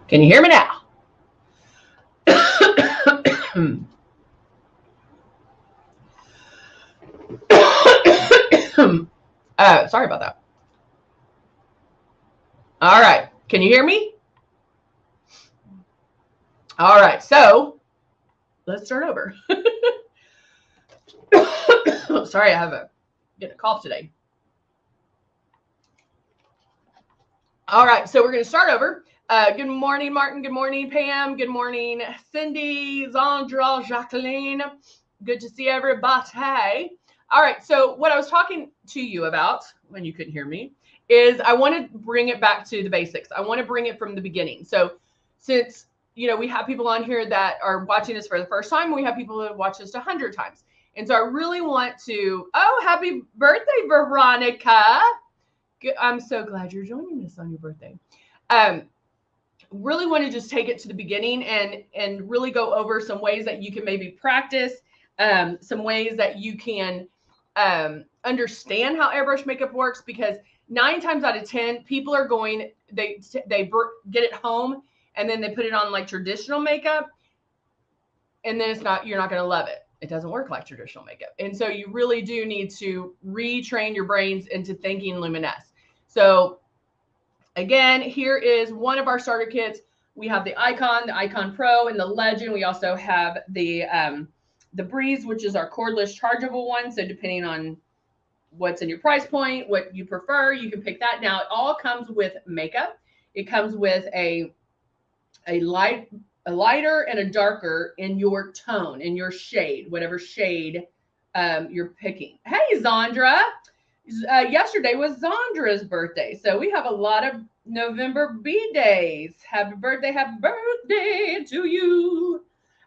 Can you hear me now? Sorry about that. All right. Can you hear me? All right. So let's start over. Sorry, I have getting a cough today. All right. So we're going to start over. Good morning, Martin. Good morning, Pam. Good morning, Cindy, Zandra, Jacqueline. Good to see everybody. All right. So what I was talking to you about when you couldn't hear me is I want to bring it back to the basics. I want to bring it from the beginning. So since, we have people on here that are watching us for the first time, we have people that have watched us 100 times. And so I really want to, happy birthday, Veronica. I'm so glad you're joining us on your birthday. Really want to just take it to the beginning and really go over some ways that you can maybe practice, some ways that you can understand how airbrush makeup works, because 9 times out of 10 people are going, they get it home and then they put it on like traditional makeup, and then you're not going to love it. It doesn't work like traditional makeup. And so you really do need to retrain your brains into thinking Luminess. So again, here is one of our starter kits. We have the Icon Pro, and the Legend. We also have the Breeze, which is our cordless chargeable one. So depending on what's in your price point, what you prefer, you can pick that. Now, it all comes with makeup. It comes with a lighter and a darker in your tone, in your shade, whatever shade you're picking. Hey, Zandra. Yesterday was Zandra's birthday. So we have a lot of November B-days. Happy birthday to you.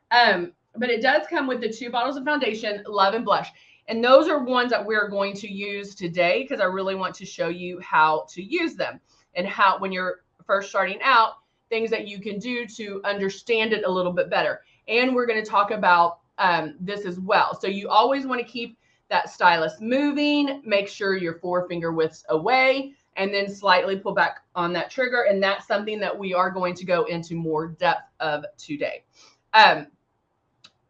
But it does come with the 2 bottles of foundation, Love and Blush. And those are ones that we're going to use today because I really want to show you how to use them and how, when you're first starting out, things that you can do to understand it a little bit better. And we're going to talk about this as well. So you always want to keep that stylus moving, make sure your 4 finger widths away, and then slightly pull back on that trigger. And that's something that we are going to go into more depth of today.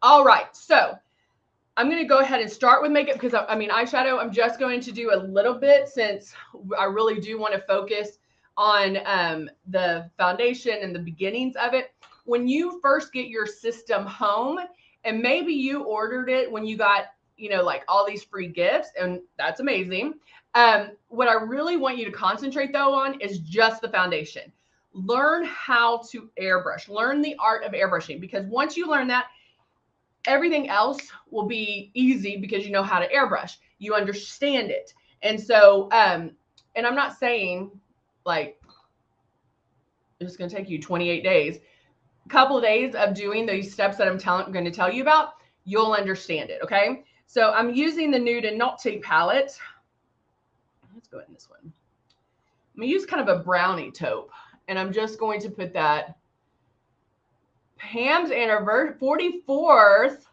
All right, so I'm going to go ahead and start with makeup because eyeshadow, I'm just going to do a little bit since I really do want to focus on the foundation and the beginnings of it. When you first get your system home, and maybe you ordered it when you got, like all these free gifts, and that's amazing. What I really want you to concentrate though on is just the foundation. Learn how to airbrush, learn the art of airbrushing, because once you learn that, everything else will be easy because you know how to airbrush, you understand it. And so, and I'm not saying like it's going to take you 28 days, a couple of days of doing these steps that I'm going to tell you about, you'll understand it. Okay. So I'm using the Nude and Naughty palette. Let's go ahead in this one. I'm going to use kind of a brownie taupe, and I'm just going to put that Pam's 44th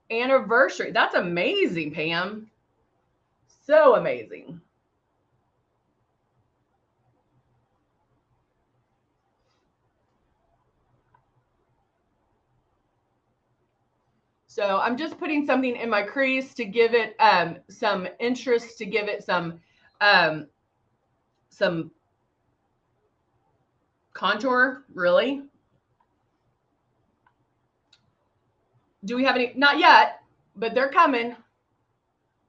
anniversary. That's amazing, Pam. So amazing. So I'm just putting something in my crease to give it some interest, to give it some contour, really. Do we have any? Not yet, but they're coming.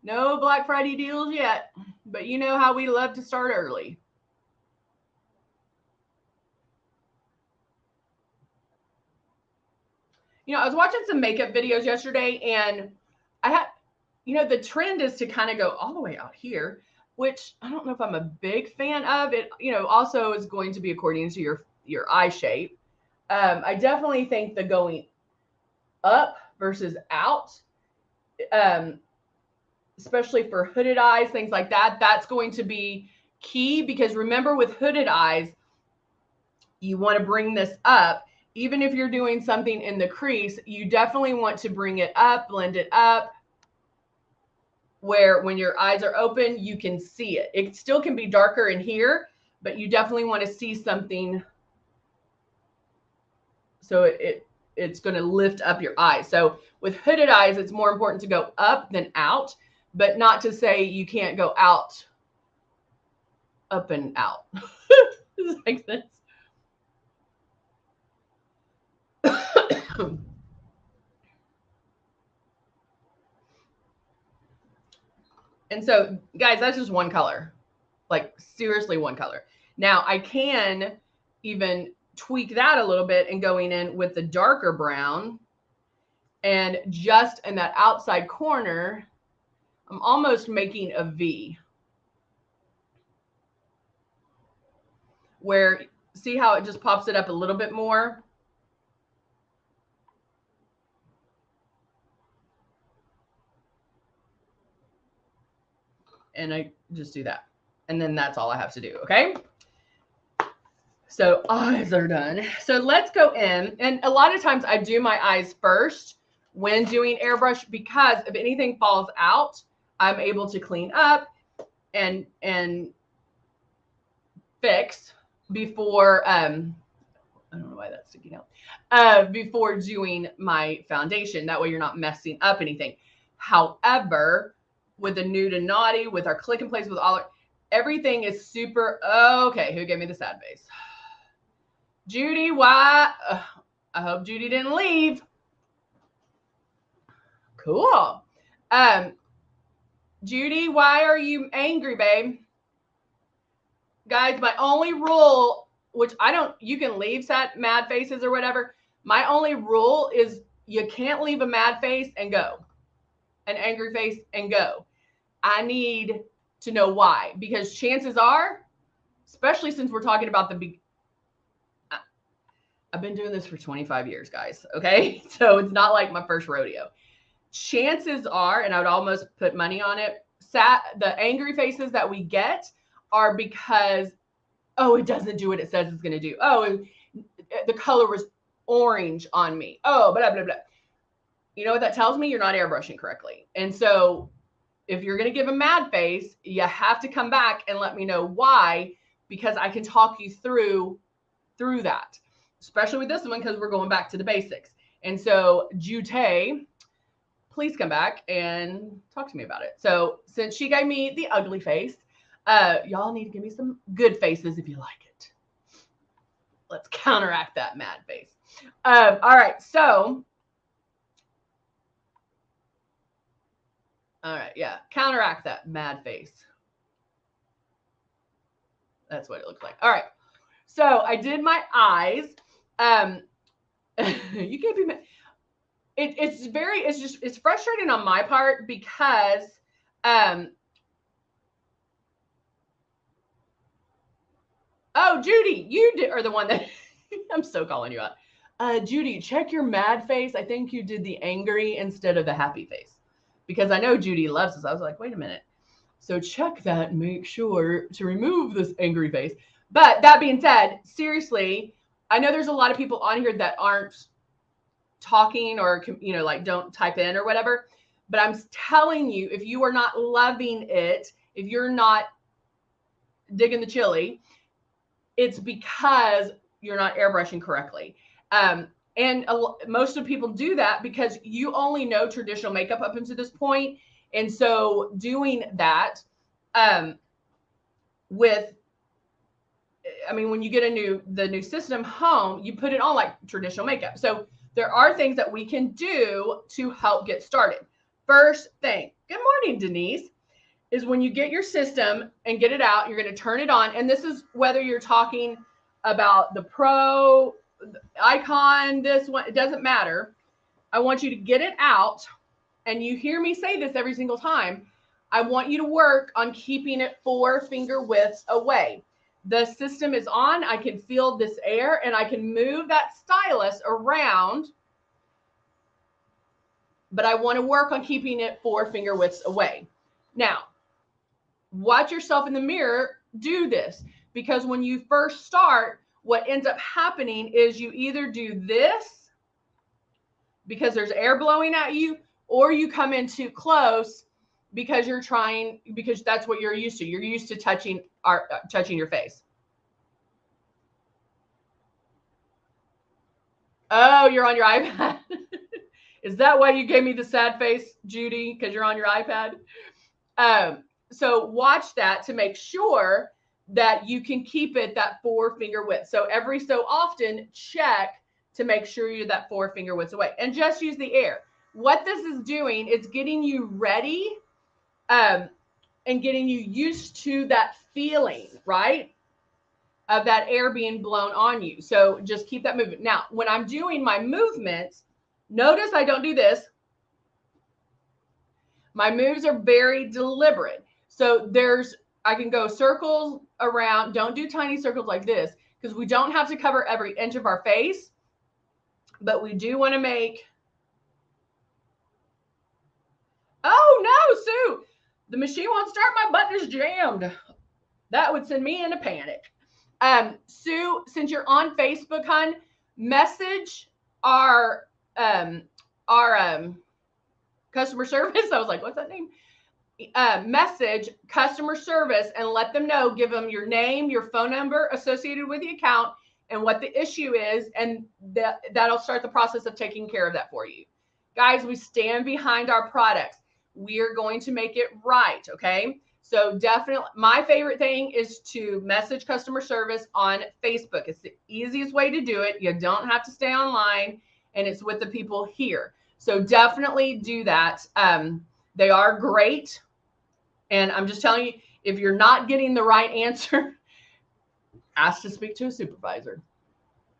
No Black Friday deals yet, but you know how we love to start early. I was watching some makeup videos yesterday, and I had, the trend is to kind of go all the way out here, which I don't know if I'm a big fan of. It, also is going to be according to your eye shape. I definitely think the going up versus out, especially for hooded eyes, things like that, that's going to be key, because remember, with hooded eyes, you want to bring this up. Even if you're doing something in the crease, you definitely want to bring it up, blend it up, where when your eyes are open, you can see it. It still can be darker in here, but you definitely want to see something So it's going to lift up your eyes. So with hooded eyes, it's more important to go up than out, but not to say you can't go out, up and out. Does that make sense? And so, guys, that's just one color, like seriously one color. Now I can even tweak that a little bit and going in with the darker brown, and just in that outside corner, I'm almost making a V. Where, see how it just pops it up a little bit more? And I just do that. And then that's all I have to do, okay? So eyes are done. So let's go in. And a lot of times I do my eyes first when doing airbrush, because if anything falls out, I'm able to clean up and fix before, I don't know why that's sticking out, before doing my foundation. That way you're not messing up anything. However, with the nude and naughty, with our click and place, with all everything is super, okay, who gave me the sad face? Judy, why? I hope Judy didn't leave. Cool. Judy, why are you angry, babe? Guys, my only rule, which I don't, you can leave sad mad faces or whatever. My only rule is you can't leave a mad face and go, an angry face and go. I need to know why, because chances are, especially since we're talking about I've been doing this for 25 years, guys. Okay. So it's not like my first rodeo. Chances are, and I would almost put money on it, the angry faces that we get are because, oh, it doesn't do what it says it's going to do. Oh, the color was orange on me. Oh, blah, blah, blah. You know what that tells me? You're not airbrushing correctly. And so if you're going to give a mad face, you have to come back and let me know why, because I can talk you through that, especially with this one, because we're going back to the basics. And so Jute, please come back and talk to me about it. So since she gave me the ugly face, y'all need to give me some good faces if you like it. Let's counteract that mad face. All right. So, all right. Yeah. Counteract that mad face. That's what it looks like. All right. So I did my eyes. You can't be mad. It's frustrating on my part because, oh, Judy, you are the one that I'm so calling you out. Judy, check your mad face. I think you did the angry instead of the happy face, because I know Judy loves this. I was like, wait a minute. So check that and make sure to remove this angry face. But that being said, seriously, I know there's a lot of people on here that aren't talking or, you know, like don't type in or whatever. But I'm telling you, if you are not loving it, if you're not digging the chili, it's because you're not airbrushing correctly. Most of people do that because you only know traditional makeup up until this point. And so doing that when you get the new system home, you put it on like traditional makeup. So there are things that we can do to help get started. First thing, good morning, Denise, is when you get your system and get it out, you're going to turn it on. And this is whether you're talking about the Pro, the Icon, this one, it doesn't matter. I want you to get it out. And you hear me say this every single time. I want you to work on keeping it 4 finger widths away. The system is on. I can feel this air and I can move that stylus around, but I want to work on keeping it 4 finger widths away. Now, watch yourself in the mirror do this, because when you first start, what ends up happening is you either do this because there's air blowing at you, or you come in too close because because that's what you're used to. You're used to touching your face. Oh, you're on your iPad. Is that why you gave me the sad face, Judy? Because you're on your iPad? So watch that to make sure that you can keep it that 4-finger width. So every so often, check to make sure you're that 4-finger width away. And just use the air. What this is doing, it's getting you ready and getting you used to that feeling, right? Of that air being blown on you. So just keep that movement. Now, when I'm doing my movements, notice I don't do this. My moves are very deliberate. So I can go circles around. Don't do tiny circles like this because we don't have to cover every inch of our face, but we do want to make. Oh no, Sue, the machine won't start. My button is jammed. That would send me into panic. Sue, since you're on Facebook, hon, message our customer service. I was like, what's that name? Message customer service and let them know, give them your name, your phone number associated with the account and what the issue is. And that'll start the process of taking care of that for you. Guys, we stand behind our products. We are going to make it right. Okay. So definitely my favorite thing is to message customer service on Facebook. It's the easiest way to do it. You don't have to stay online and it's with the people here. So definitely do that. They are great. And I'm just telling you, if you're not getting the right answer, ask to speak to a supervisor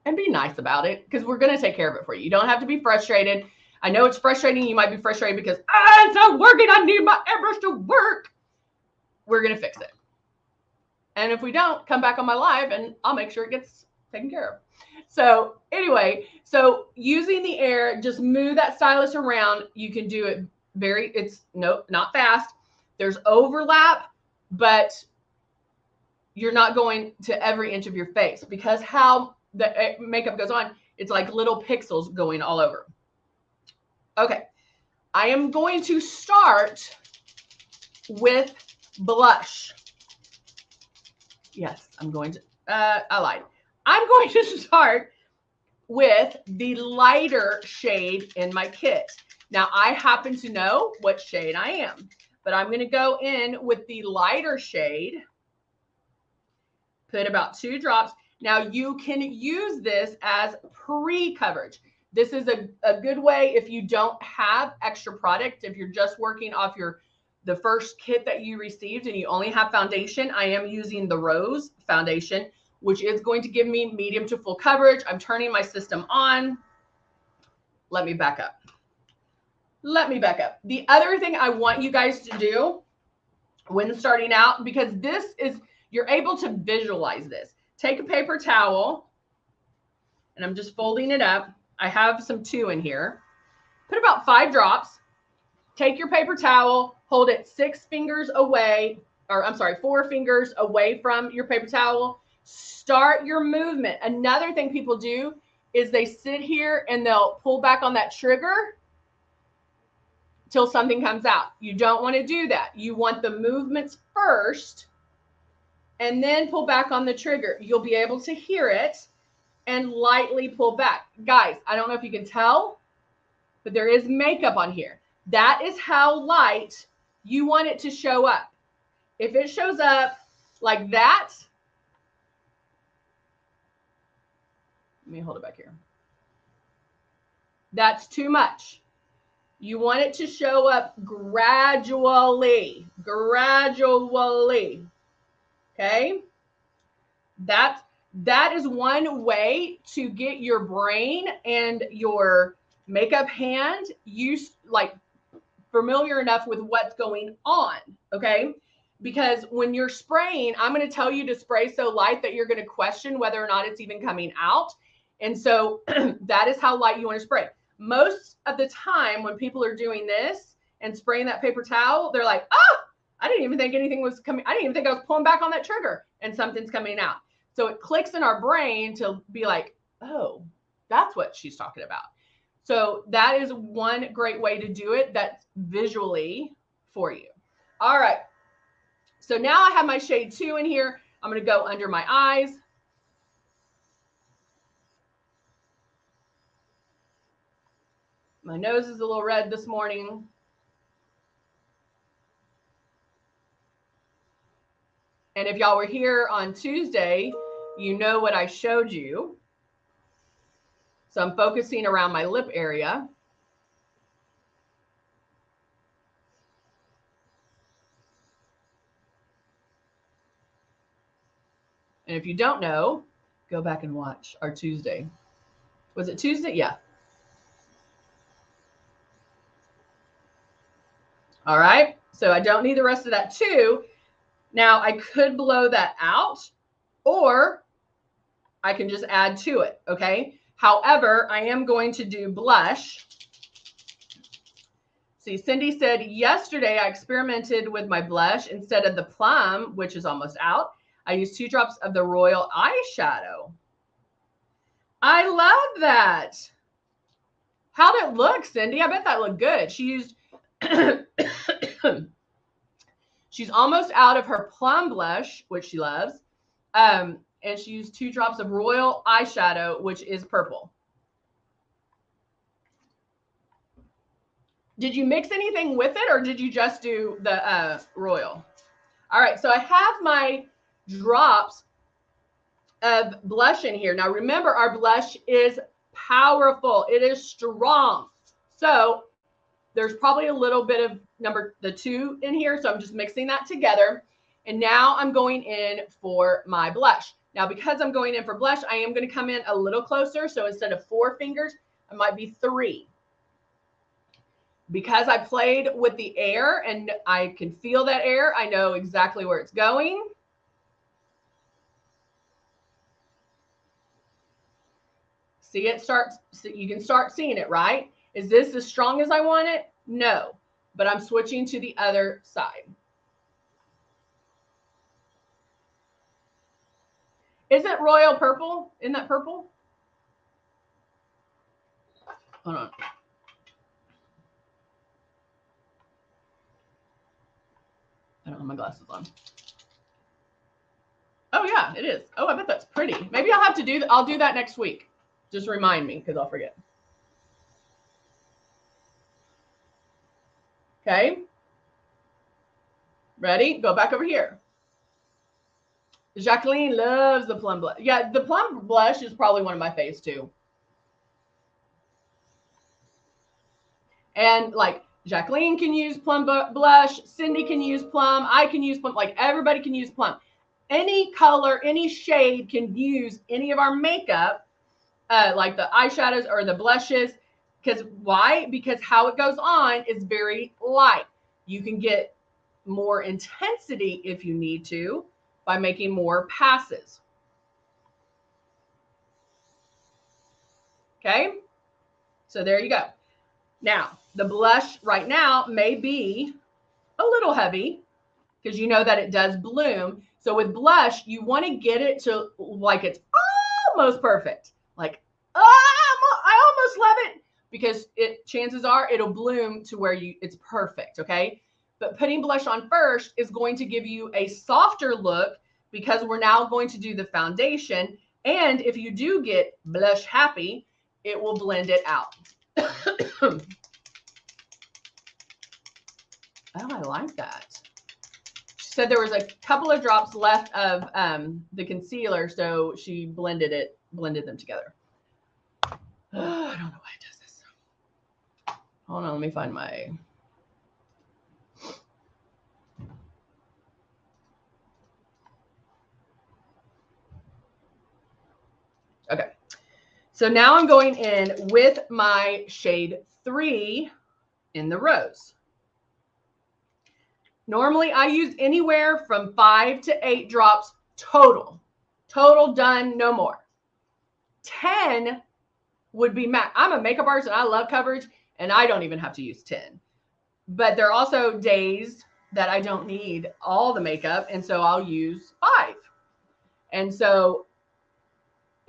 and be nice about it because we're going to take care of it for you. You don't have to be frustrated. I know it's frustrating. You might be frustrated because it's not working. I need my airbrush to work. We're going to fix it. And if we don't, come back on my live and I'll make sure it gets taken care of. So anyway, so using the air, just move that stylus around. You can do it not fast. There's overlap, but you're not going to every inch of your face because how the makeup goes on, it's like little pixels going all over. Okay, I am going to start with blush. Yes, I'm going to, I lied. I'm going to start with the lighter shade in my kit. Now, I happen to know what shade I am, but I'm going to go in with the lighter shade, put about 2 drops. Now, you can use this as pre-coverage. This is a good way if you don't have extra product, if you're just working off the first kit that you received and you only have foundation. I am using the Rose foundation, which is going to give me medium to full coverage. I'm turning my system on. Let me back up. The other thing I want you guys to do when starting out, because you're able to visualize this. Take a paper towel, and I'm just folding it up. I have some 2 in here. Put about 5 drops. Take your paper towel, hold it 6 fingers away, or I'm sorry, 4 fingers away from your paper towel. Start your movement. Another thing people do is they sit here and they'll pull back on that trigger till something comes out. You don't want to do that. You want the movements first and then pull back on the trigger. You'll be able to hear it and lightly pull back. Guys, I don't know if you can tell, but there is makeup on here. That is how light you want it to show up. If it shows up like that, let me hold it back here. That's too much. You want it to show up gradually. Okay? That is one way to get your brain and your makeup hand familiar enough with what's going on, okay? Because when you're spraying, I'm going to tell you to spray so light that you're going to question whether or not it's even coming out. And so that is how light you want to spray. Most of the time when people are doing this and spraying that paper towel, they're like, oh, I didn't even think anything was coming. I didn't even think I was pulling back on that trigger and something's coming out. So it clicks in our brain to be like, oh, that's what she's talking about. So that is one great way to do it. That's visually for you. All right. So now I have my shade 2 in here. I'm going to go under my eyes. My nose is a little red this morning. And if y'all were here on Tuesday, you know what I showed you. So I'm focusing around my lip area. And if you don't know, go back and watch our Tuesday. Was it Tuesday? Yeah. All right. So I don't need the rest of that too. Now I could blow that out, or I can just add to it. Okay. However, I am going to do blush. See, Cindy said, yesterday I experimented with my blush. Instead of the plum, which is almost out, I used 2 drops of the Royal eyeshadow. I love that. How'd it look, Cindy? I bet that looked good. She used, she's almost out of her plum blush, which she loves. And she used 2 drops of Royal eyeshadow, which is purple. Did you mix anything with it, or did you just do the Royal? All right, so I have my drops of blush in here. Now remember, our blush is powerful. It is strong. So there's probably a little bit of the 2 in here. So I'm just mixing that together. And now I'm going in for my blush. Now, because I'm going in for blush, I am going to come in a little closer. So instead of 4 fingers, it might be 3. Because I played with the air and I can feel that air, I know exactly where it's going. See, it starts, so you can start seeing it, right? Is this as strong as I want it? No, but I'm switching to the other side. Isn't Royal purple? Isn't that purple? Hold on. I don't have my glasses on. Oh yeah, it is. Oh, I bet that's pretty. Maybe I'll have to do that. I'll do that next week. Just remind me, because I'll forget. Okay. Ready? Go back over here. Jacqueline loves the plum blush. Yeah, the plum blush is probably one of my faves too. And like Jacqueline can use plum blush, Cindy can use plum, I can use plum, like everybody can use plum. Any color, any shade can use any of our makeup, like the eyeshadows or the blushes. Because why? Because how it goes on is very light. You can get more intensity if you need to by making more passes. Okay, so there you go. Now, the blush right now may be a little heavy because you know that it does bloom. So with blush, you want to get it to like it's almost perfect. Like, I almost love it, because chances are it'll bloom to where it's perfect, okay? But putting blush on first is going to give you a softer look, because we're now going to do the foundation. And if you do get blush happy, it will blend it out. Oh, I like that. She said there was a couple of drops left of the concealer, so she blended them together. I don't know why it does this. Hold on, let me find my... Okay. So now I'm going in with my shade 3 in the rose. Normally I use anywhere from 5 to 8 drops total. Total, done, no more. 10 would be max. I'm a makeup artist and I love coverage, and I don't even have to use 10. But there are also days that I don't need all the makeup, and so I'll use 5. And so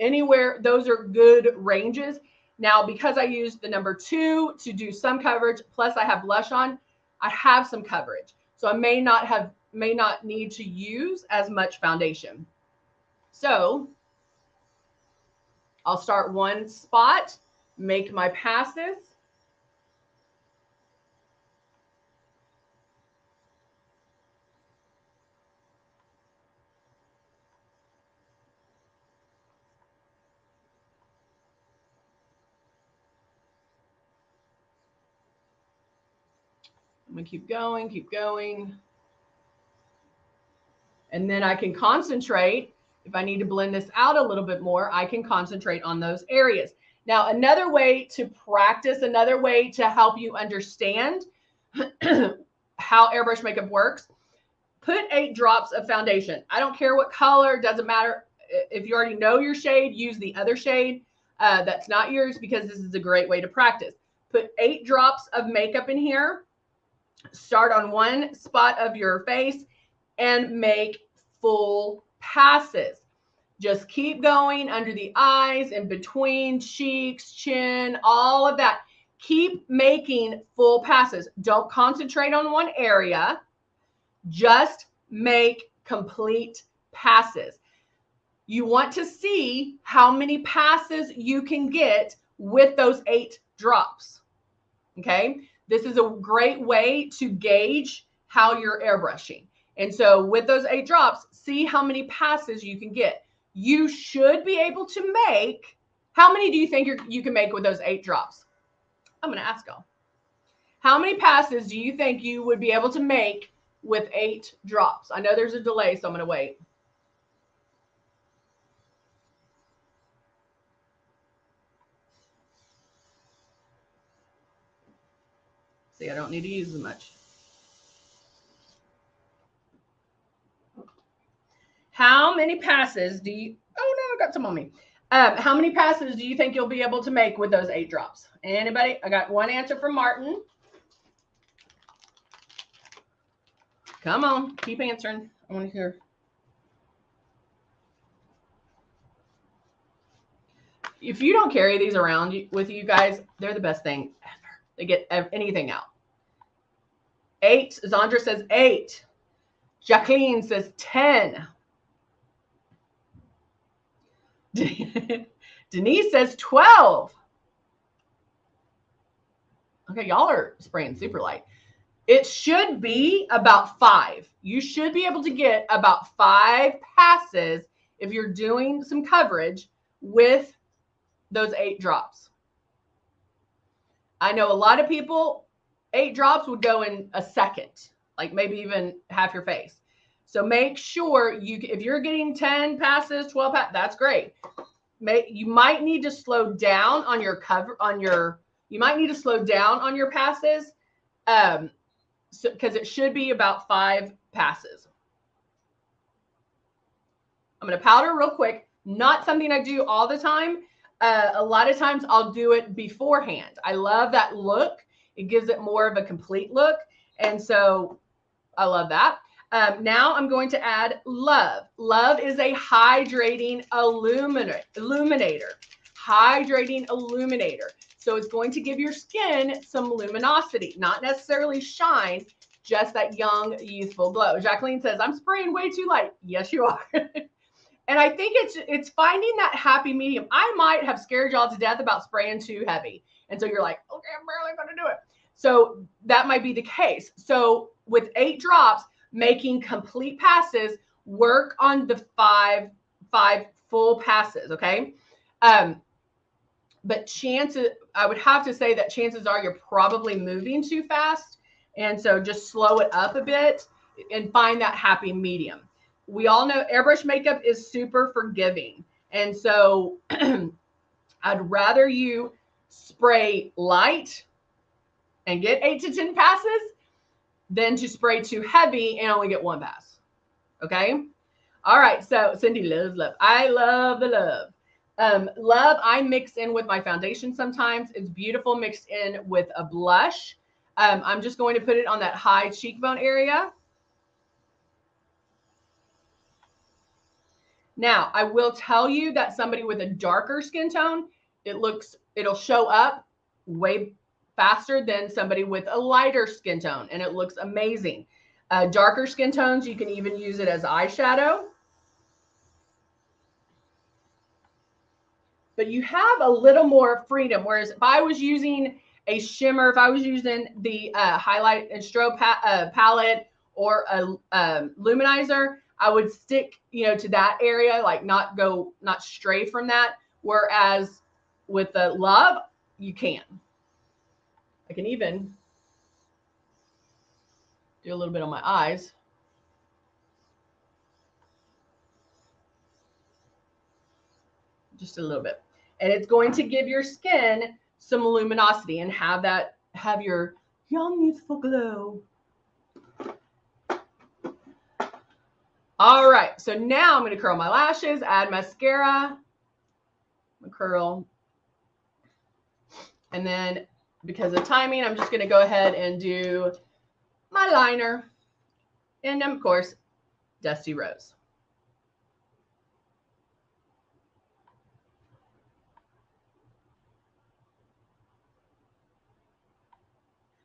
anywhere, those are good ranges. Now, because I used the number 2 to do some coverage, plus I have blush on, I have some coverage. So I may not need to use as much foundation. So I'll start one spot, make my passes, I'm gonna keep going, keep going. And then I can concentrate. If I need to blend this out a little bit more, I can concentrate on those areas. Now, another way to practice, another way to help you understand how airbrush makeup works, put 8 drops of foundation. I don't care what color, doesn't matter. If you already know your shade, use the other shade that's not yours, because this is a great way to practice. Put 8 drops of makeup in here. Start on one spot of your face and make full passes. Just keep going under the eyes, in between cheeks, chin, all of that. Keep making full passes. Don't concentrate on one area. Just make complete passes. You want to see how many passes you can get with those 8 drops. Okay? This is a great way to gauge how you're airbrushing. And so with those 8 drops, see how many passes you can get. You should be able to make, how many do you think you can make with those 8 drops? I'm going to ask y'all. How many passes do you think you would be able to make with 8 drops? I know there's a delay, so I'm going to wait. See, I don't need to use as much. How many passes do you, oh no, I got some on me. How many passes do you think you'll be able to make with those 8 drops? Anybody? I got one answer from Martin. Come on, keep answering. I want to hear. If you don't carry these around with you guys, they're the best thing ever. They get anything out. 8. Zandra says 8. Jacqueline says 10. Denise says 12. Okay, y'all are spraying super light. It should be about 5. You should be able to get about 5 passes if you're doing some coverage with those 8 drops. I know a lot of people, 8 drops would go in a second, like maybe even half your face. So make sure if you're getting 10 passes, 12 passes, that's great. You might need to slow down on your you might need to slow down on your passes, because it should be about 5 passes. I'm going to powder real quick. Not something I do all the time. A lot of times I'll do it beforehand. I love that look. It gives it more of a complete look. And so I love that. Now I'm going to add Love. Love is a hydrating illuminator. Hydrating illuminator. So it's going to give your skin some luminosity, not necessarily shine, just that young, youthful glow. Jacqueline says, I'm spraying way too light. Yes, you are. And I think it's finding that happy medium. I might have scared y'all to death about spraying too heavy. And so you're like, okay, I'm barely going to do it. So that might be the case. So with 8 drops, making complete passes, work on the five full passes, okay? But I would have to say that chances are you're probably moving too fast. And so just slow it up a bit and find that happy medium. We all know airbrush makeup is super forgiving. And so I'd rather you spray light and get 8 to 10 passes than to spray too heavy and only get 1 pass. Okay? All right. So Cindy loves love. I love the love. Love, I mix in with my foundation sometimes. It's beautiful mixed in with a blush. I'm just going to put it on that high cheekbone area. Now, I will tell you that somebody with a darker skin tone, it'll show up way faster than somebody with a lighter skin tone, and it looks amazing. Darker skin tones, you can even use it as eyeshadow. But you have a little more freedom. Whereas if I was using a shimmer, if I was using the highlight and strobe palette or a luminizer, I would stick, to that area, like not stray from that. Whereas with the Love, you can. I can even Do a little bit on my eyes. Just a little bit. And it's going to give your skin some luminosity and have your young, youthful glow. All right, so now I'm going to curl my lashes, add mascara, curl. And then because of timing, I'm just going to go ahead and do my liner. And of course, Dusty Rose.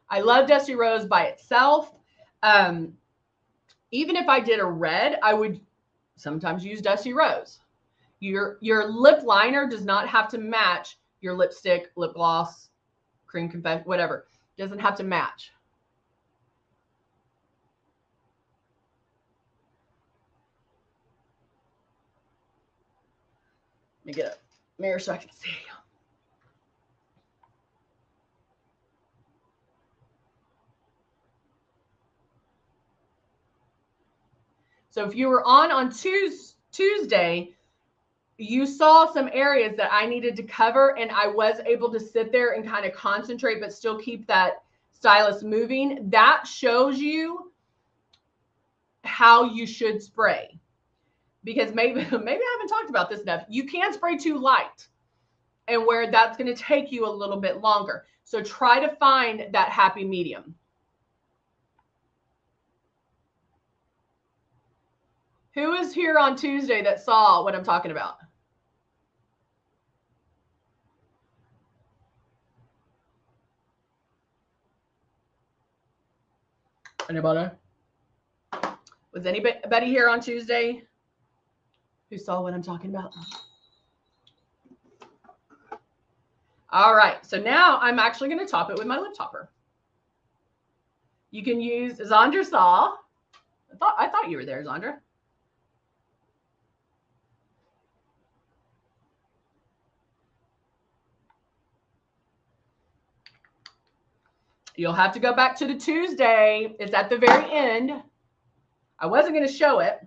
I love Dusty Rose by itself. Even if I did a red, I would sometimes use Dusty Rose. Your lip liner does not have to match your lipstick, lip gloss, cream confetti, whatever. It doesn't have to match. Let me get a mirror so I can see. So if you were on Tuesday, you saw some areas that I needed to cover, and I was able to sit there and kind of concentrate, but still keep that stylus moving. That shows you how you should spray, because maybe I haven't talked about this enough. You can spray too light, and where that's going to take you a little bit longer. So try to find that happy medium. Who was here on Tuesday that saw what I'm talking about? Anybody? Was anybody here on Tuesday who saw what I'm talking about? All right, so now I'm actually going to top it with my lip topper. You can use Zandra saw. I thought you were there, Zandra. You'll have to go back to the Tuesday. It's at the very end. I wasn't going to show it.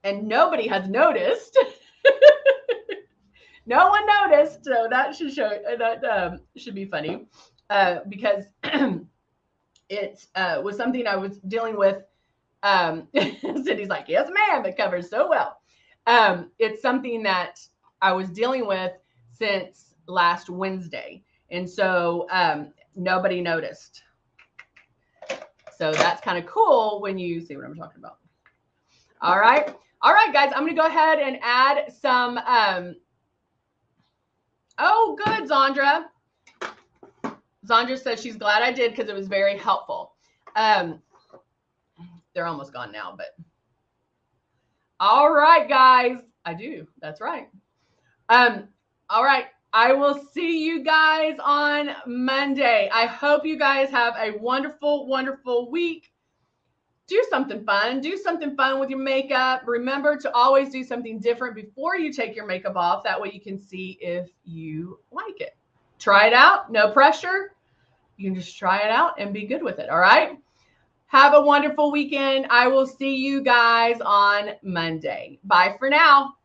And nobody has noticed. No one noticed. So that should show, that should be funny. Because it was something I was dealing with. Cindy's like, yes, ma'am, it covers so well. It's something that I was dealing with since last Wednesday. And so nobody noticed. So that's kind of cool when you see what I'm talking about. All right. All right, guys, I'm going to go ahead and add some. Oh, good, Zandra. Zandra says she's glad I did because it was very helpful. They're almost gone now, but. All right, guys. I do. That's right. All right. I will see you guys on Monday. I hope you guys have a wonderful, wonderful week. Do something fun. Do something fun with your makeup. Remember to always do something different before you take your makeup off. That way you can see if you like it. Try it out. No pressure. You can just try it out and be good with it. All right. Have a wonderful weekend. I will see you guys on Monday. Bye for now.